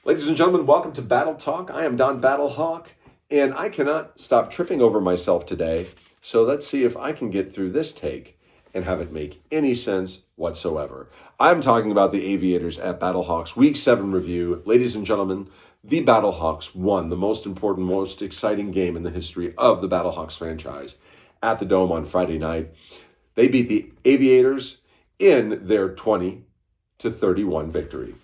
Ladies and gentlemen, welcome to Battle Talk. I am Don Battlehawk, and I cannot stop tripping over myself today. So let's see if I can get through this take and have it make any sense whatsoever. I'm talking about the Aviators at Battlehawks Week 7 review. Ladies and gentlemen, the Battlehawks won the most important, most exciting game in the history of the Battlehawks franchise at the Dome on Friday night. They beat the Aviators in their 20-31 victory.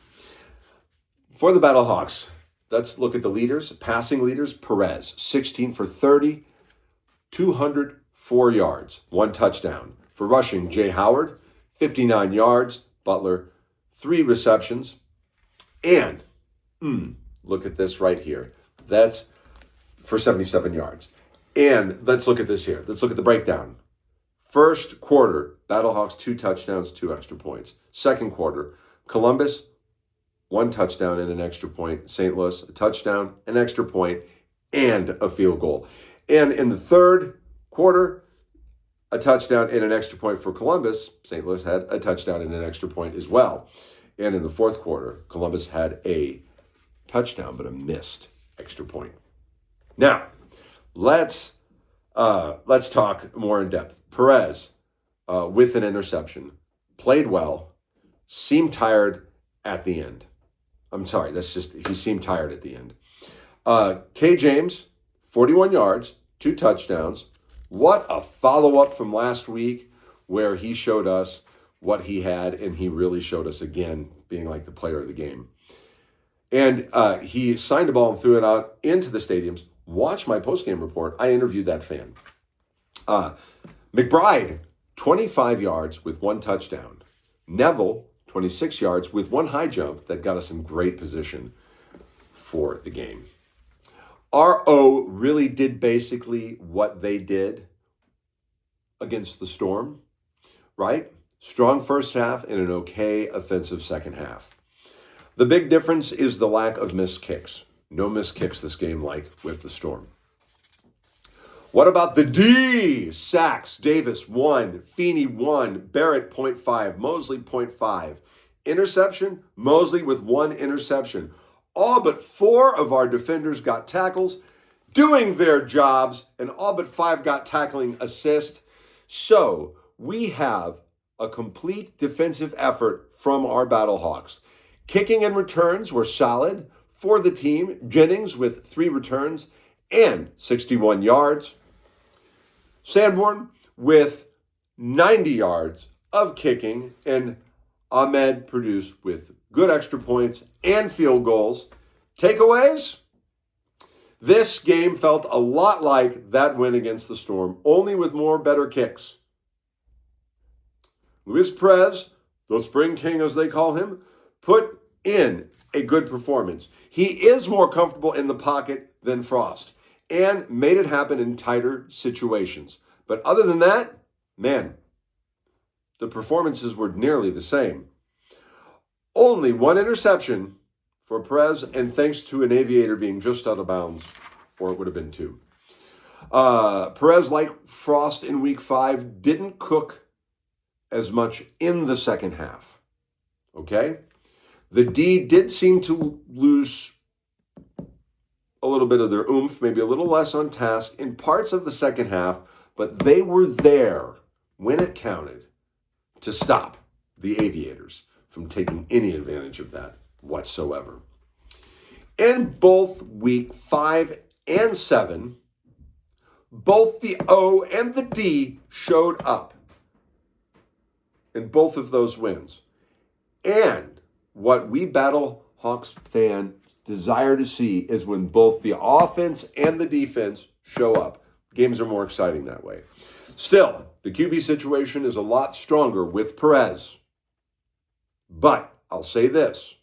For the Battlehawks, let's look at the leaders. Passing leaders, Perez, 16 for 30, 204 yards, 1 touchdown. For rushing, Jay Howard, 59 yards. Butler, 3 receptions. And, look at this right here. That's for 77 yards. And let's look at this here. Let's look at the breakdown. First quarter, Battlehawks, 2 touchdowns, 2 extra points. Second quarter, Columbus, 1 touchdown and an extra point. St. Louis, a touchdown, an extra point, and a field goal. And in the third quarter, a touchdown and an extra point for Columbus. St. Louis had a touchdown and an extra point as well. And in the fourth quarter, Columbus had a touchdown but a missed extra point. Now, let's talk more in depth. Perez, with an interception, played well, seemed tired at the end. I'm sorry, he seemed tired at the end. K. James, 41 yards, 2 touchdowns. What a follow-up from last week where he showed us what he had, and he really showed us again being like the player of the game. And he signed the ball and threw it out into the stadiums. Watch my postgame report. I interviewed that fan. McBride, 25 yards with 1 touchdown. Neville, 26 yards with 1 high jump that got us in great position for the game. RO really did basically what they did against the Storm, right? Strong first half and an okay offensive second half. The big difference is the lack of missed kicks. No missed kicks this game like with the Storm. What about the D? Sacks, Davis, 1. Feeney, 1. Barrett, 0.5. Mosley, 0.5. Interception, Mosley with 1 interception. All but 4 of our defenders got tackles, doing their jobs, and all but 5 got tackling assist. So we have a complete defensive effort from our Battlehawks. Kicking and returns were solid for the team. Jennings with 3 returns and 61 yards. Sanborn with 90 yards of kicking, and Ahmed produced with good extra points and field goals. Takeaways? This game felt a lot like that win against the Storm, only with more better kicks. Luis Perez, the Spring King as they call him, put in a good performance. He is more comfortable in the pocket than Frost and made it happen in tighter situations. But other than that, man, the performances were nearly the same. Only 1 interception for Perez, and thanks to an Aviator being just out of bounds, or it would have been 2. Perez, like Frost in week 5, didn't cook as much in the second half. Okay? The D did seem to lose a little bit of their oomph, maybe a little less on task in parts of the second half, but they were there when it counted to stop the Aviators from taking any advantage of that whatsoever. In both week 5 and 7, both the O and the D showed up in both of those wins. And what we Battlehawks fans desire to see is when both the offense and the defense show up. Games are more exciting that way. Still, the QB situation is a lot stronger with Perez. But I'll say this.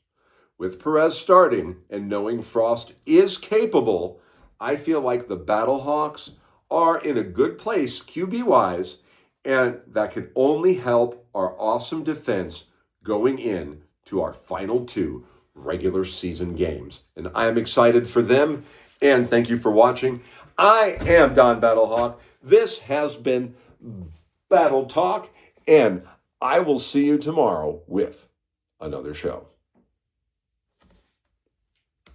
With Perez starting and knowing Frost is capable, I feel like the Battlehawks are in a good place QB-wise, and that can only help our awesome defense going in to our final 2 regular season games. And I am excited for them, and thank you for watching. I am Don Battlehawk. This has been Battle Talk, and I will see you tomorrow with another show.